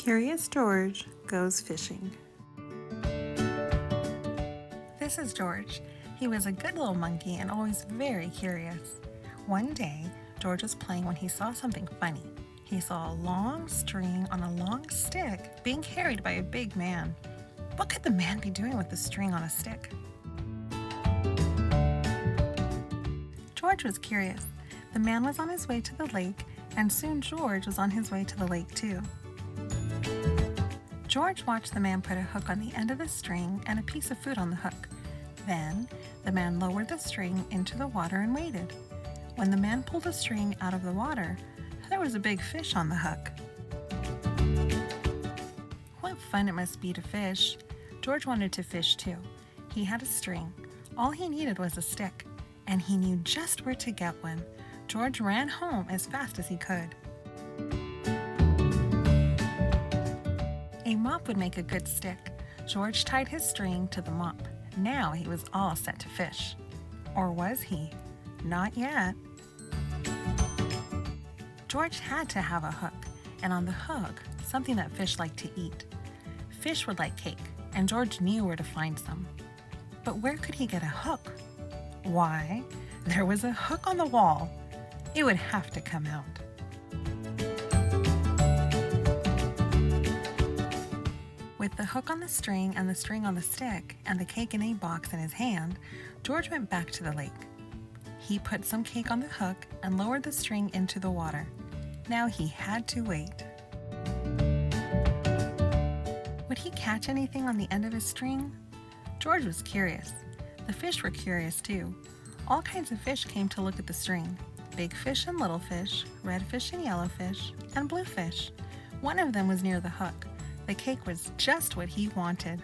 Curious George goes fishing. This is George. He was a good little monkey and always very curious. One day, George was playing when he saw something funny. He saw a long string on a long stick being carried by a big man. What could the man be doing with the string on a stick? George was curious. The man was on his way to the lake, and soon George was on his way to the lake too. George watched the man put a hook on the end of the string and a piece of food on the hook. Then, the man lowered the string into the water and waited. When the man pulled the string out of the water, there was a big fish on the hook. What fun it must be to fish! George wanted to fish too. He had a string. All he needed was a stick, and he knew just where to get one. George ran home as fast as he could. A mop would make a good stick. George tied his string to the mop. Now he was all set to fish. Or was he? Not yet. George had to have a hook, and on the hook, something that fish liked to eat. Fish would like cake, and George knew where to find some. But where could he get a hook? Why, there was a hook on the wall. It would have to come out. With the hook on the string and the string on the stick and the cake in a box in his hand, George went back to the lake. He put some cake on the hook and lowered the string into the water. Now he had to wait. Would he catch anything on the end of his string? George was curious. The fish were curious too. All kinds of fish came to look at the string. Big fish and little fish, red fish and yellow fish, and blue fish. One of them was near the hook. The cake was just what he wanted.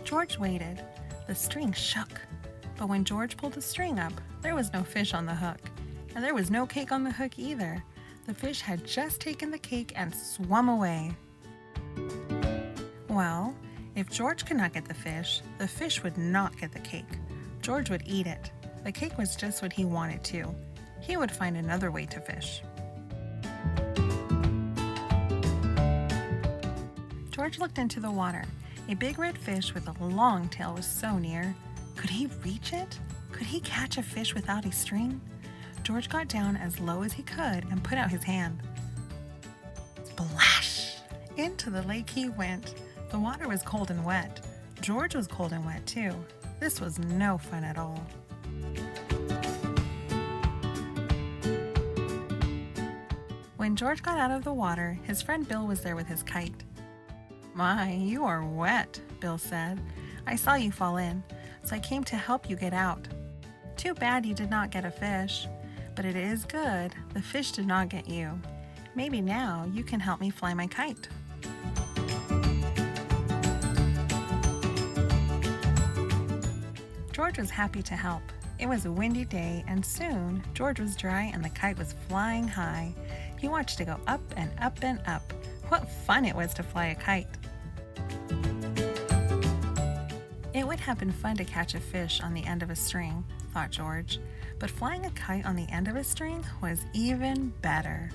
George waited. The string shook. But when George pulled the string up, there was no fish on the hook. And there was no cake on the hook either. The fish had just taken the cake and swum away. Well, if George could not get the fish would not get the cake. George would eat it. The cake was just what he wanted too. He would find another way to fish. George looked into the water. A big red fish with a long tail was so near. Could he reach it? Could he catch a fish without a string? George got down as low as he could and put out his hand. Splash! Into the lake he went. The water was cold and wet. George was cold and wet too. This was no fun at all. When George got out of the water, his friend Bill was there with his kite. "My, you are wet," Bill said. "I saw you fall in, so I came to help you get out. Too bad you did not get a fish, but it is good the fish did not get you. Maybe now you can help me fly my kite." George was happy to help. It was a windy day, and soon George was dry and the kite was flying high. He watched it go up and up and up. What fun it was to fly a kite! It would have been fun to catch a fish on the end of a string, thought George, but flying a kite on the end of a string was even better.